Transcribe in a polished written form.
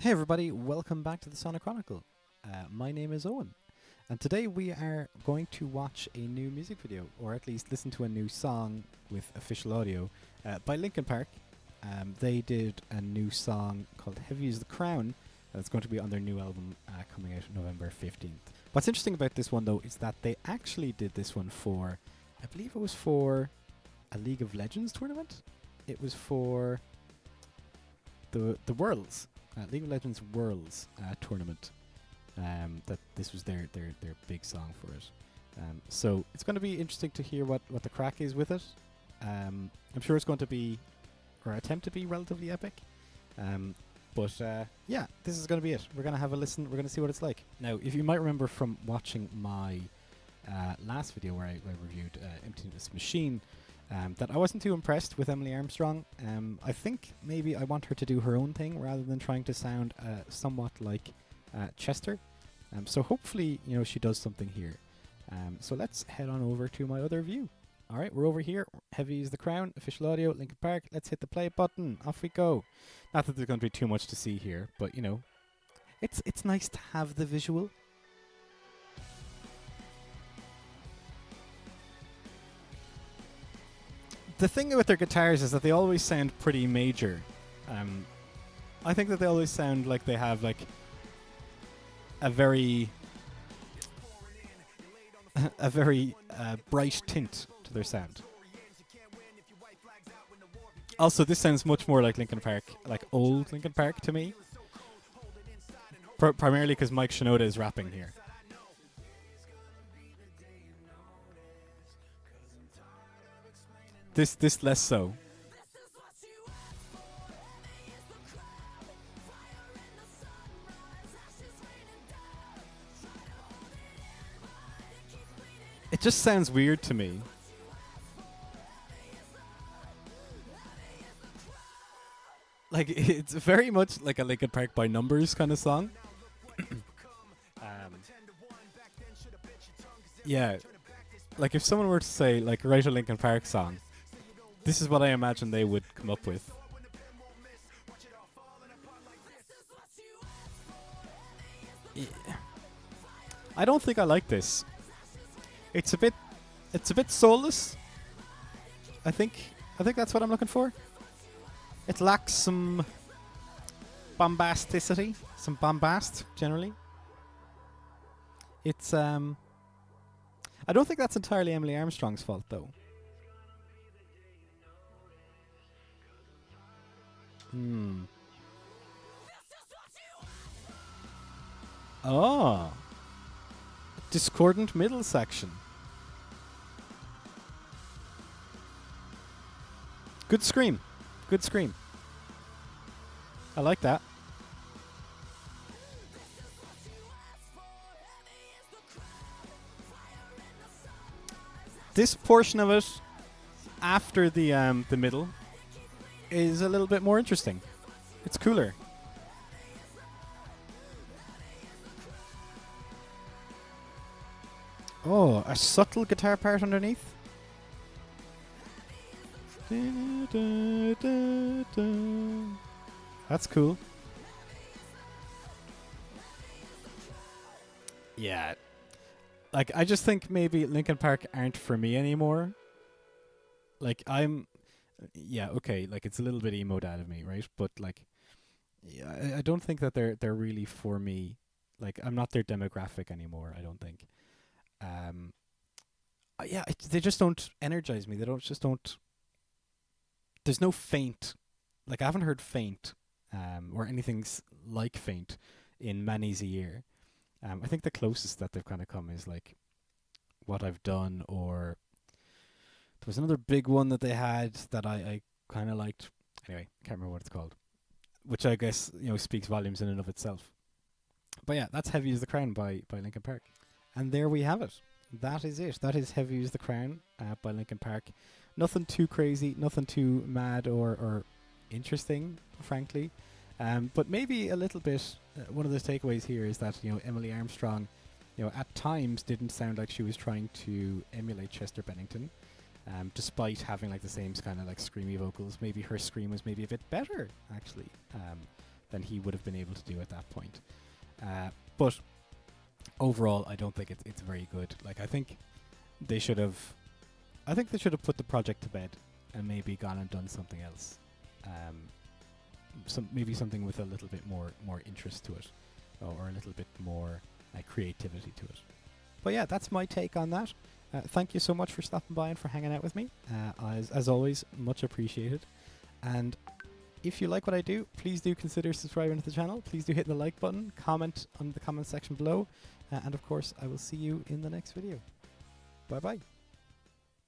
Hey everybody, welcome back to the Sonic Chronicle. My name is Owen, and today we are going to watch a new music video, or at least listen to a new song with official audio by Linkin Park. They did a new song called Heavy is the Crown that's going to be on their new album coming out November 15th. What's interesting about this one though is that they actually did this one for, I believe it was for a League of Legends tournament. It was for the Worlds. League of Legends Worlds tournament. That this was their big song for it. So it's going to be interesting to hear what the crack is with it. I'm sure it's going to be, or attempt to be, relatively epic. But yeah, this is going to be it. We're going to have a listen. We're going to see what it's like. Now, if you might remember from watching my last video where I reviewed Emptiness Machine, that I wasn't too impressed with Emily Armstrong. I think maybe I want her to do her own thing rather than trying to sound somewhat like Chester. So hopefully, she does something here. So let's head on over to my other view. All right, we're over here. Heavy is the Crown, official audio, Linkin Park. Let's hit the play button. Off we go. Not that there's going to be too much to see here, but it's nice to have the visual. The thing with their guitars is that they always sound pretty major. I think that they always sound like they have like a very a very bright tint to their sound. Also, this sounds much more like Linkin Park, like old Linkin Park to me. Primarily because Mike Shinoda is rapping here. This less so. It just sounds weird to me. Like, it's very much like a Linkin Park by numbers kind of song. Yeah. Like, if someone were to say, like, write a Linkin Park song, this is what I imagine they would come up with. Yeah. I don't think I like this. It's a bit soulless. I think that's what I'm looking for. It lacks some bombasticity, some bombast generally. It's I don't think that's entirely Emily Armstrong's fault though. Oh. Discordant middle section. Good scream. Good scream. I like that. This portion of it, after the middle, is a little bit more interesting. It's cooler. Oh, a subtle guitar part underneath. That's cool. Yeah. Like, I just think maybe Linkin Park aren't for me anymore. Like, yeah, okay, like, it's a little bit emoed out of me, right? But, like, yeah, I don't think that they're really for me. Like, I'm not their demographic anymore, I don't think. Um, yeah, they just don't energize me. They don't. There's no Faint. Like, I haven't heard Faint, or anything like Faint in many's a year. I think the closest that they've kind of come is like What I've Done, or there was another big one that they had that I kind of liked. Anyway, can't remember what it's called, which I guess speaks volumes in and of itself. But yeah, that's Heavy is the Crown by Linkin Park. And there we have it. That is it. That is Heavy is the Crown by Linkin Park. Nothing too crazy, nothing too mad or interesting, frankly. But maybe a little bit, one of the takeaways here is that, Emily Armstrong, at times didn't sound like she was trying to emulate Chester Bennington. Despite having like the same kind of like screamy vocals. Maybe her scream was maybe a bit better, actually. than he would have been able to do at that point. But overall, I don't think it's very good. Like, I think they should have put the project to bed and maybe gone and done something else. Maybe something with a little bit more interest to it, or a little bit more creativity to it. But yeah, that's my take on that. Thank you so much for stopping by and for hanging out with me. As always, much appreciated. And if you like what I do, please do consider subscribing to the channel. Please do hit the like button, comment on the comment section below, and of course, I will see you in the next video. Bye bye.